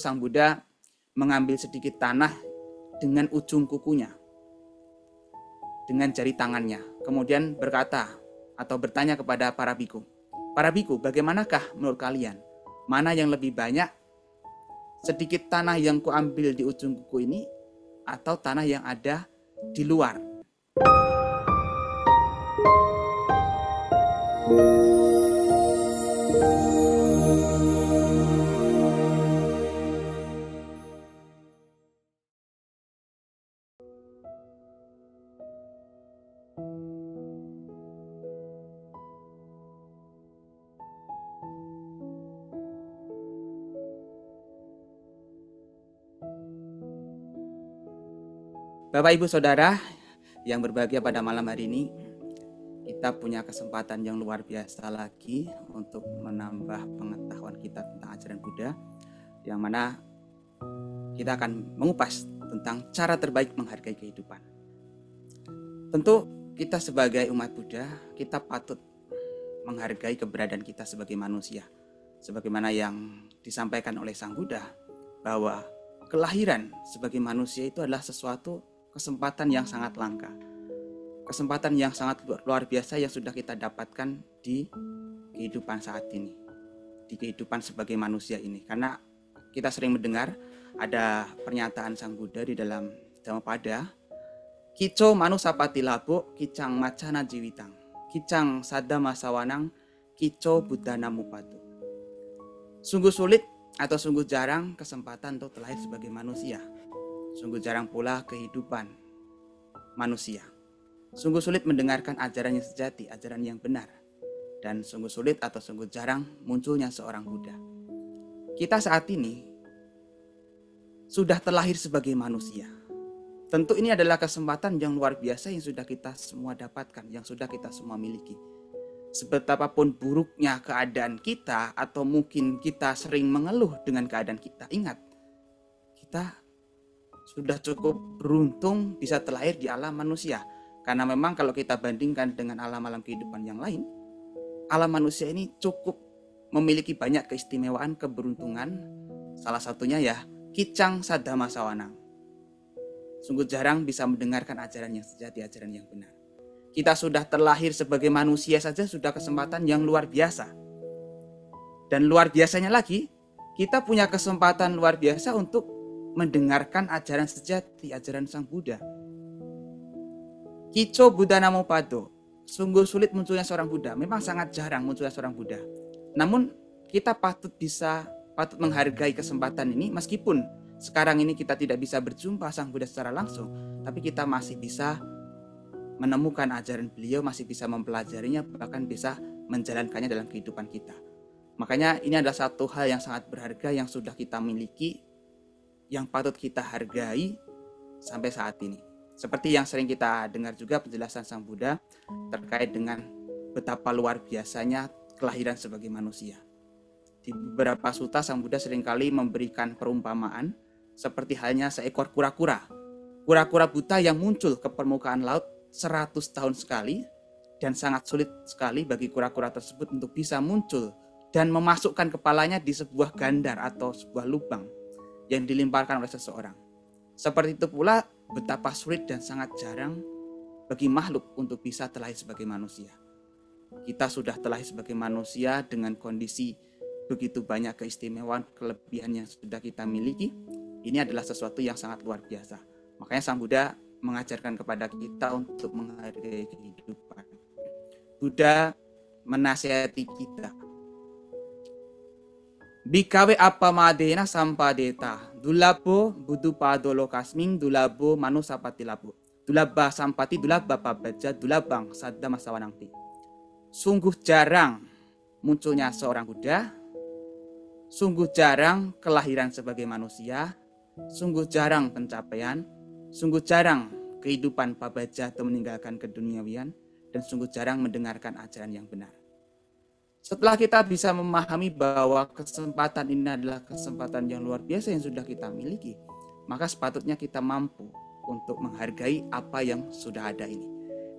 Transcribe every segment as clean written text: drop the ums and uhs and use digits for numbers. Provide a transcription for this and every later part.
Sang Buddha mengambil sedikit tanah dengan ujung kukunya, dengan jari tangannya. Kemudian berkata atau bertanya kepada para biku, "Para biku, bagaimanakah menurut kalian? Mana yang lebih banyak? Sedikit tanah yang kuambil di ujung kuku ini atau tanah yang ada di luar?" Bapak Ibu Saudara yang berbahagia pada malam hari ini, kita punya kesempatan yang luar biasa lagi untuk menambah pengetahuan kita tentang ajaran Buddha, yang mana kita akan mengupas tentang cara terbaik menghargai kehidupan. Tentu kita sebagai umat Buddha, kita patut menghargai keberadaan kita sebagai manusia. Sebagaimana yang disampaikan oleh Sang Buddha, bahwa kelahiran sebagai manusia itu adalah sesuatu kesempatan yang sangat langka. Kesempatan yang sangat luar biasa yang sudah kita dapatkan di kehidupan saat ini. Di kehidupan sebagai manusia ini. Karena kita sering mendengar ada pernyataan Sang Buddha di dalam Dhammapada, "Kico manusapati labo, kicang macana jiwitang, kicang sadama sawanang, kico buddhana mupato." Sungguh sulit atau sungguh jarang kesempatan untuk terlahir sebagai manusia. Sungguh jarang pula kehidupan manusia. Sungguh sulit mendengarkan ajaran yang sejati, ajaran yang benar. Dan sungguh sulit atau sungguh jarang munculnya seorang Buddha. Kita saat ini sudah terlahir sebagai manusia. Tentu ini adalah kesempatan yang luar biasa yang sudah kita semua dapatkan, yang sudah kita semua miliki. Sebetapapun buruknya keadaan kita, atau mungkin kita sering mengeluh dengan keadaan kita, ingat, kita sudah cukup beruntung bisa terlahir di alam manusia. Karena memang kalau kita bandingkan dengan alam-alam kehidupan yang lain, alam manusia ini cukup memiliki banyak keistimewaan, keberuntungan. Salah satunya ya, kicang sadama sawanang. Sungguh jarang bisa mendengarkan ajaran yang sejati, ajaran yang benar. Kita sudah terlahir sebagai manusia saja sudah kesempatan yang luar biasa. Dan luar biasanya lagi, kita punya kesempatan luar biasa untuk mendengarkan ajaran sejati, ajaran Sang Buddha. Kico buddhana mupato. Sungguh sulit munculnya seorang Buddha. Memang sangat jarang munculnya seorang Buddha. Namun kita patut menghargai kesempatan ini, meskipun sekarang ini kita tidak bisa berjumpa Sang Buddha secara langsung, tapi kita masih bisa menemukan ajaran beliau, masih bisa mempelajarinya, bahkan bisa menjalankannya dalam kehidupan kita. Makanya ini adalah satu hal yang sangat berharga yang sudah kita miliki, yang patut kita hargai sampai saat ini. Seperti yang sering kita dengar juga penjelasan Sang Buddha terkait dengan betapa luar biasanya kelahiran sebagai manusia. Di beberapa sutta Sang Buddha seringkali memberikan perumpamaan seperti halnya seekor kura-kura. Kura-kura buta yang muncul ke permukaan laut 100 tahun sekali, dan sangat sulit sekali bagi kura-kura tersebut untuk bisa muncul dan memasukkan kepalanya di sebuah gandar atau sebuah lubang yang dilemparkan oleh seseorang. Seperti itu pula betapa sulit dan sangat jarang bagi makhluk untuk bisa terlahir sebagai manusia. Kita sudah terlahir sebagai manusia dengan kondisi begitu banyak keistimewaan, kelebihan yang sudah kita miliki. Ini adalah sesuatu yang sangat luar biasa. Makanya Sang Buddha mengajarkan kepada kita untuk menghargai kehidupan. Buddha menasihati kita, "Bikawe apa madena sampadeta, dulabo budu padolo kasming, dulabo manusapati labo, dulaba sampati dulaba pabaja, dulabang sadda masawanangti." Sungguh jarang munculnya seorang Buddha, sungguh jarang kelahiran sebagai manusia, sungguh jarang pencapaian, sungguh jarang kehidupan pabaja atau meninggalkan keduniawian, dan sungguh jarang mendengarkan ajaran yang benar. Setelah kita bisa memahami bahwa kesempatan ini adalah kesempatan yang luar biasa yang sudah kita miliki, maka sepatutnya kita mampu untuk menghargai apa yang sudah ada ini.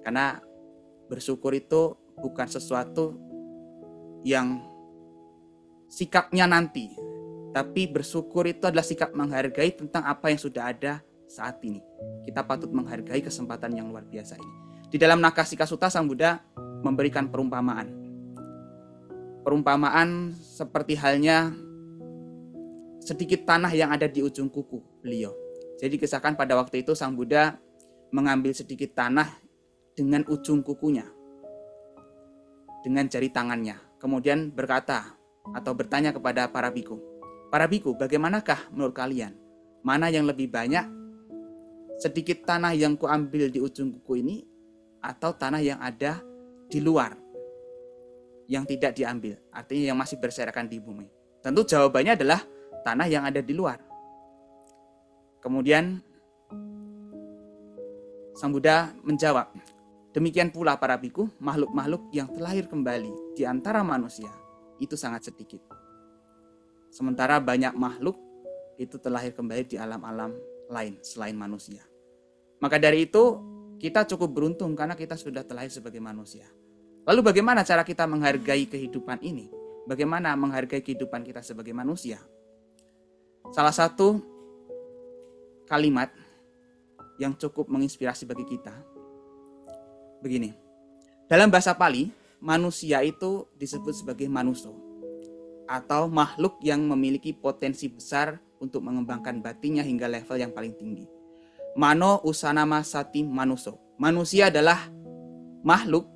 Karena bersyukur itu bukan sesuatu yang sikapnya nanti, Tapi bersyukur itu adalah sikap menghargai tentang apa yang sudah ada saat ini. Kita patut menghargai kesempatan yang luar biasa ini. Di dalam Nakasika Sutta, Sang Buddha memberikan perumpamaan. Perumpamaan seperti halnya sedikit tanah yang ada di ujung kuku beliau. Jadi kisahkan pada waktu itu Sang Buddha mengambil sedikit tanah dengan ujung kukunya, dengan jari tangannya. Kemudian berkata atau bertanya kepada para biku, "Para biku, bagaimanakah menurut kalian? Mana yang lebih banyak? Sedikit tanah yang kuambil di ujung kuku ini atau tanah yang ada di luar yang tidak diambil, artinya yang masih berserakan di bumi?" Tentu jawabannya adalah tanah yang ada di luar. Kemudian Sang Buddha menjawab, "Demikian pula para biku, makhluk-makhluk yang terlahir kembali di antara manusia itu sangat sedikit. Sementara banyak makhluk itu terlahir kembali di alam-alam lain selain manusia. Maka dari itu kita cukup beruntung karena kita sudah terlahir sebagai manusia." Lalu bagaimana cara kita menghargai kehidupan ini? Bagaimana menghargai kehidupan kita sebagai manusia? Salah satu kalimat yang cukup menginspirasi bagi kita begini. Dalam bahasa Pali, manusia itu disebut sebagai manuso, atau makhluk yang memiliki potensi besar untuk mengembangkan batinnya hingga level yang paling tinggi. Mano usanama sati manuso. Manusia adalah makhluk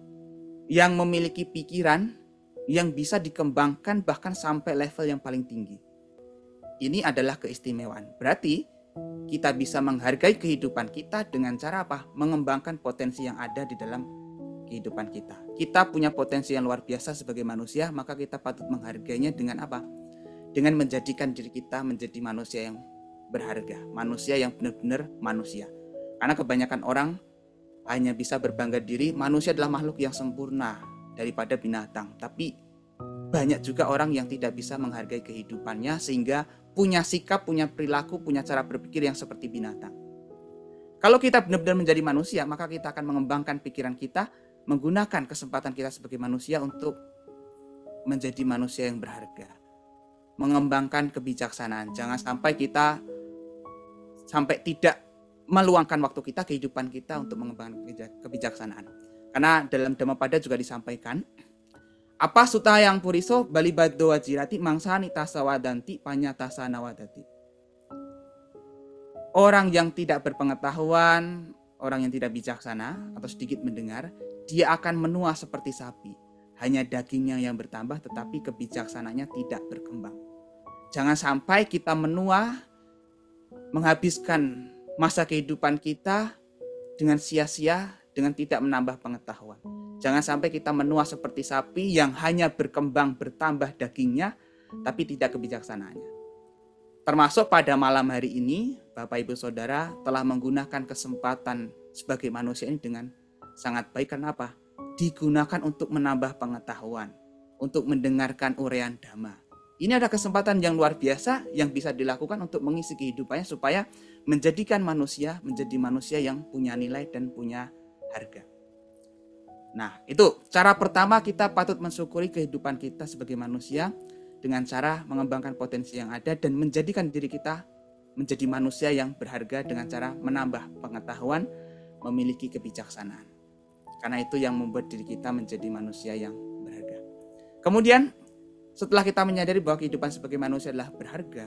yang memiliki pikiran yang bisa dikembangkan bahkan sampai level yang paling tinggi. Ini adalah keistimewaan. Berarti kita bisa menghargai kehidupan kita dengan cara apa? Mengembangkan potensi yang ada di dalam kehidupan kita. Kita punya potensi yang luar biasa sebagai manusia, maka kita patut menghargainya dengan apa? Dengan menjadikan diri kita menjadi manusia yang berharga, manusia yang benar-benar manusia. Karena kebanyakan orang hanya bisa berbangga diri, manusia adalah makhluk yang sempurna daripada binatang. Tapi banyak juga orang yang tidak bisa menghargai kehidupannya sehingga punya sikap, punya perilaku, punya cara berpikir yang seperti binatang. Kalau kita benar-benar menjadi manusia, maka kita akan mengembangkan pikiran kita, menggunakan kesempatan kita sebagai manusia untuk menjadi manusia yang berharga. Mengembangkan kebijaksanaan. Jangan sampai kita tidak meluangkan waktu kita, kehidupan kita untuk mengembangkan kebijaksanaan. Karena dalam Dhammapada juga disampaikan, apa suta yang puriso bali baddo wajirati mangsa nitasa wadanti panyatasa nawadati. Orang yang tidak berpengetahuan, orang yang tidak bijaksana atau sedikit mendengar, dia akan menua seperti sapi. Hanya dagingnya yang bertambah tetapi kebijaksananya tidak berkembang. Jangan sampai kita menua, menghabiskan masa kehidupan kita dengan sia-sia, dengan tidak menambah pengetahuan. Jangan sampai kita menua seperti sapi yang hanya berkembang bertambah dagingnya tapi tidak kebijaksanaannya. Termasuk pada malam hari ini Bapak Ibu Saudara telah menggunakan kesempatan sebagai manusia ini dengan sangat baik. Karena apa? Digunakan untuk menambah pengetahuan, untuk mendengarkan uraian Dhamma. Ini ada kesempatan yang luar biasa yang bisa dilakukan untuk mengisi kehidupannya supaya menjadikan manusia menjadi manusia yang punya nilai dan punya harga. Nah, itu cara pertama, kita patut mensyukuri kehidupan kita sebagai manusia dengan cara mengembangkan potensi yang ada dan menjadikan diri kita menjadi manusia yang berharga dengan cara menambah pengetahuan, memiliki kebijaksanaan. Karena itu yang membuat diri kita menjadi manusia yang berharga. Kemudian, setelah kita menyadari bahwa kehidupan sebagai manusia adalah berharga,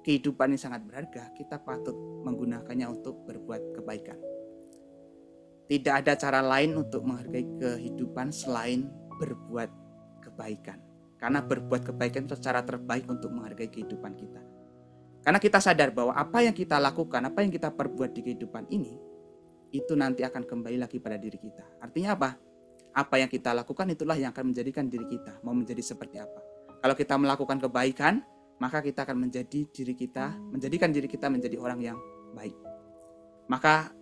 kehidupan ini sangat berharga, kita patut menggunakannya untuk berbuat kebaikan. Tidak ada cara lain untuk menghargai kehidupan selain berbuat kebaikan. Karena berbuat kebaikan itu cara terbaik untuk menghargai kehidupan kita. Karena kita sadar bahwa apa yang kita lakukan, apa yang kita perbuat di kehidupan ini, itu nanti akan kembali lagi pada diri kita. Artinya apa? Apa yang kita lakukan itulah yang akan menjadikan diri kita mau menjadi seperti apa. Kalau kita melakukan kebaikan, maka kita akan menjadikan diri kita menjadi orang yang baik. Maka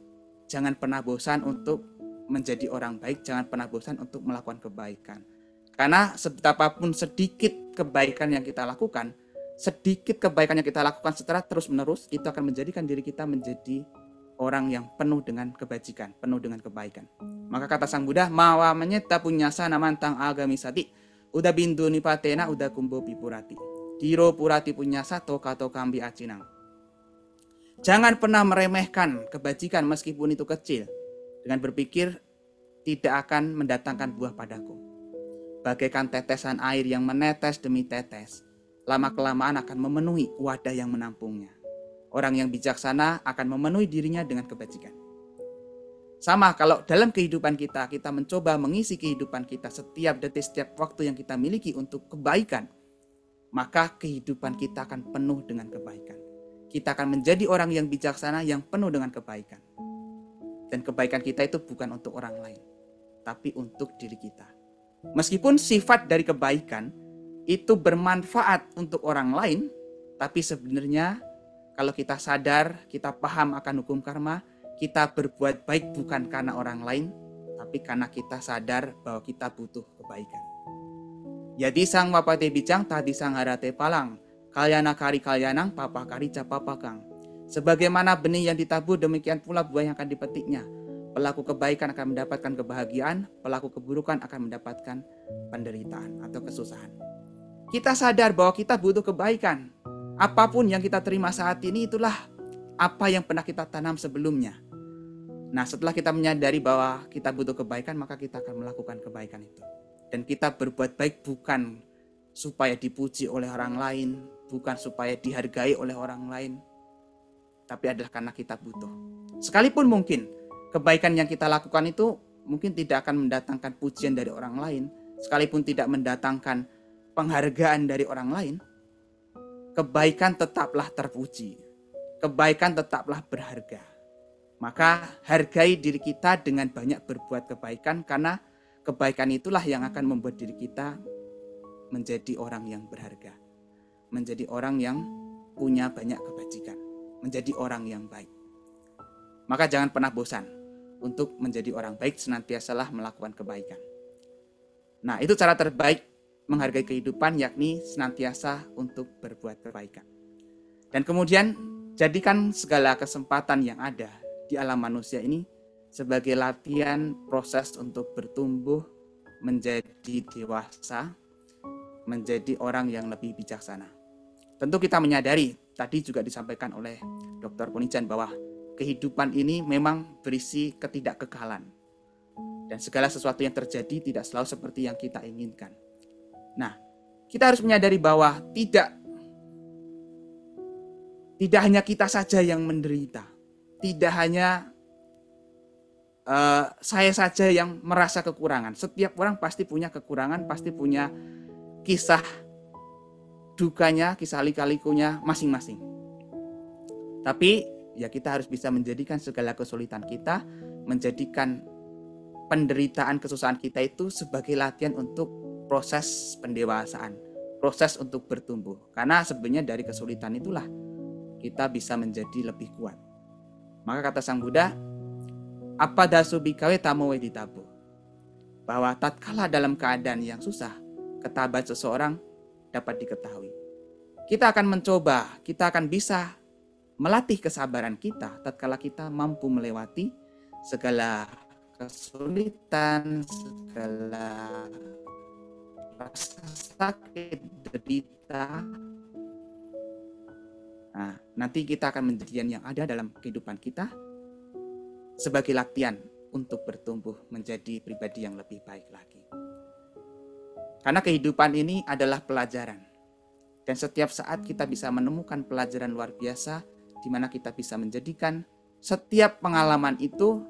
jangan pernah bosan untuk menjadi orang baik, jangan pernah bosan untuk melakukan kebaikan. Karena betapapun sedikit kebaikan yang kita lakukan, secara terus-menerus, itu akan menjadikan diri kita menjadi orang yang penuh dengan kebajikan, penuh dengan kebaikan. Maka kata Sang Buddha, mawa menyeta punyasa namantang agamisati, udah bindu nipatena, udah kumbo pipurati. Diro purati punya sato kato kambi acinang. Jangan pernah meremehkan kebajikan meskipun itu kecil, dengan berpikir tidak akan mendatangkan buah padaku. Bagaikan tetesan air yang menetes demi tetes, lama-kelamaan akan memenuhi wadah yang menampungnya. Orang yang bijaksana akan memenuhi dirinya dengan kebajikan. Sama kalau dalam kehidupan kita mencoba mengisi kehidupan kita setiap detik, setiap waktu yang kita miliki untuk kebaikan, maka kehidupan kita akan penuh dengan kebaikan. Kita akan menjadi orang yang bijaksana yang penuh dengan kebaikan. Dan kebaikan kita itu bukan untuk orang lain, tapi untuk diri kita. Meskipun sifat dari kebaikan itu bermanfaat untuk orang lain, tapi sebenarnya kalau kita sadar, kita paham akan hukum karma, kita berbuat baik bukan karena orang lain, tapi karena kita sadar bahwa kita butuh kebaikan. Yadi sang wapate bijang tadi sang harate palang, kalyana kari kalyanang papa kari capapakang. Sebagaimana benih yang ditabur, demikian pula buah yang akan dipetiknya. Pelaku kebaikan akan mendapatkan kebahagiaan, pelaku keburukan akan mendapatkan penderitaan atau kesusahan. Kita sadar bahwa kita butuh kebaikan. Apapun yang kita terima saat ini itulah apa yang pernah kita tanam sebelumnya. Nah, setelah kita menyadari bahwa kita butuh kebaikan, maka kita akan melakukan kebaikan itu. Dan kita berbuat baik bukan supaya dipuji oleh orang lain, bukan supaya dihargai oleh orang lain, tapi adalah karena kita butuh. Sekalipun mungkin kebaikan yang kita lakukan itu mungkin tidak akan mendatangkan pujian dari orang lain, sekalipun tidak mendatangkan penghargaan dari orang lain, kebaikan tetaplah terpuji, kebaikan tetaplah berharga. Maka hargai diri kita dengan banyak berbuat kebaikan, karena kebaikan itulah yang akan membuat diri kita menjadi orang yang berharga, menjadi orang yang punya banyak kebajikan, menjadi orang yang baik. Maka jangan pernah bosan untuk menjadi orang baik, senantiasalah melakukan kebaikan. Nah, itu cara terbaik menghargai kehidupan, yakni senantiasa untuk berbuat kebaikan. Dan kemudian jadikan segala kesempatan yang ada di alam manusia ini sebagai latihan proses untuk bertumbuh menjadi dewasa, menjadi orang yang lebih bijaksana. Tentu kita menyadari, tadi juga disampaikan oleh Dr. Punijan, bahwa kehidupan ini memang berisi ketidakkekalan. Dan segala sesuatu yang terjadi tidak selalu seperti yang kita inginkan. Nah, kita harus menyadari bahwa tidak hanya kita saja yang menderita. Tidak hanya saya saja yang merasa kekurangan. Setiap orang pasti punya kekurangan, pasti punya kisah dukanya, kisah lika-likunya masing-masing. Tapi ya kita harus bisa menjadikan segala kesulitan kita, menjadikan penderitaan, kesusahan kita itu sebagai latihan untuk proses pendewasaan, proses untuk bertumbuh. Karena sebenarnya dari kesulitan itulah kita bisa menjadi lebih kuat. Maka kata Sang Buddha, apa dasu bikawe tamowe ditabu, bahwa tatkala dalam keadaan yang susah, ketabahan seseorang dapat diketahui. Kita akan mencoba, kita akan bisa melatih kesabaran kita tatkala kita mampu melewati segala kesulitan, segala rasa sakit, derita. Nah, nanti kita akan menjadikan yang ada dalam kehidupan kita sebagai latihan untuk bertumbuh menjadi pribadi yang lebih baik lagi. Karena kehidupan ini adalah pelajaran. Dan setiap saat kita bisa menemukan pelajaran luar biasa di mana kita bisa menjadikan setiap pengalaman itu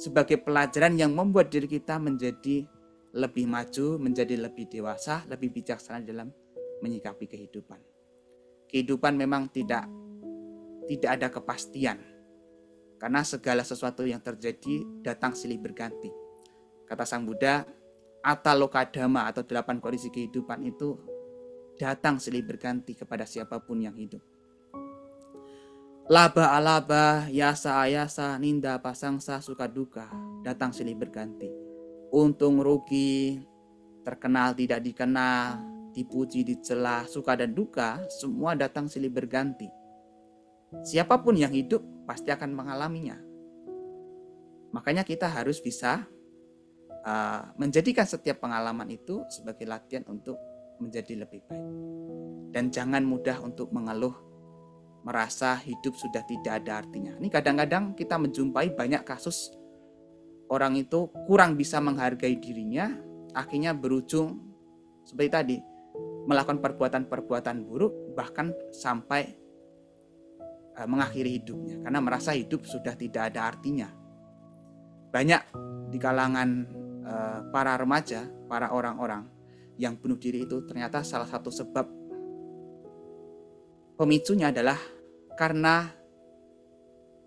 sebagai pelajaran yang membuat diri kita menjadi lebih maju, menjadi lebih dewasa, lebih bijaksana dalam menyikapi kehidupan. Kehidupan memang tidak ada kepastian. Karena segala sesuatu yang terjadi datang silih berganti. Kata Sang Buddha, Atalokadama atau 8 kondisi kehidupan itu datang silih berganti kepada siapapun yang hidup. Laba alaba, yasa ayasa, ninda pasangsa, suka duka, datang silih berganti. Untung rugi, terkenal tidak dikenal, dipuji dicela, suka dan duka, semua datang silih berganti. Siapapun yang hidup pasti akan mengalaminya. Makanya kita harus bisa menjadikan setiap pengalaman itu sebagai latihan untuk menjadi lebih baik. Dan jangan mudah untuk mengeluh, merasa hidup sudah tidak ada artinya. Ini kadang-kadang kita menjumpai banyak kasus orang itu kurang bisa menghargai dirinya, akhirnya berujung seperti tadi, melakukan perbuatan-perbuatan buruk, bahkan sampai mengakhiri hidupnya karena merasa hidup sudah tidak ada artinya. Banyak di kalangan para remaja, para orang-orang yang bunuh diri itu ternyata salah satu sebab pemicunya adalah karena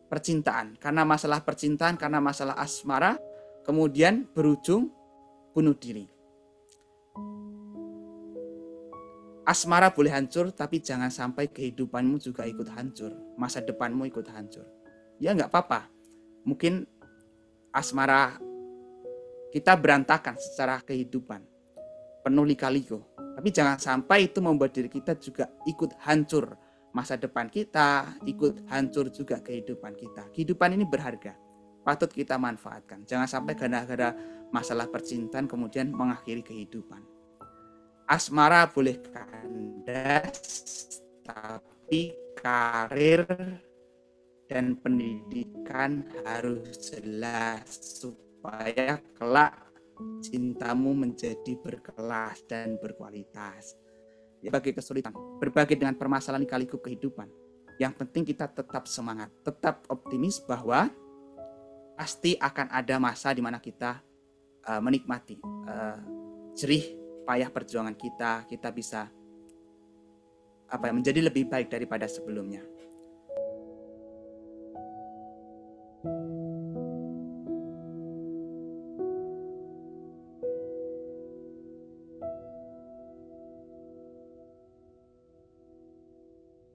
percintaan, karena masalah percintaan, karena masalah asmara, kemudian berujung bunuh diri. Asmara boleh hancur, tapi jangan sampai kehidupanmu juga ikut hancur, masa depanmu ikut hancur. Ya nggak apa-apa, mungkin asmara kita berantakan secara kehidupan, penuh lika-liku, tapi jangan sampai itu membuat diri kita juga ikut hancur, masa depan kita ikut hancur juga kehidupan kita. Kehidupan ini berharga, patut kita manfaatkan. Jangan sampai gara-gara masalah percintaan kemudian mengakhiri kehidupan. Asmara boleh kandas, tapi karir dan pendidikan harus jelas supaya kelak cintamu menjadi berkelas dan berkualitas. Berbagai kesulitan, berbagai dengan permasalahan lika-liku kehidupan, yang penting kita tetap semangat, tetap optimis bahwa pasti akan ada masa di mana kita menikmati jerih payah perjuangan kita bisa menjadi lebih baik daripada sebelumnya.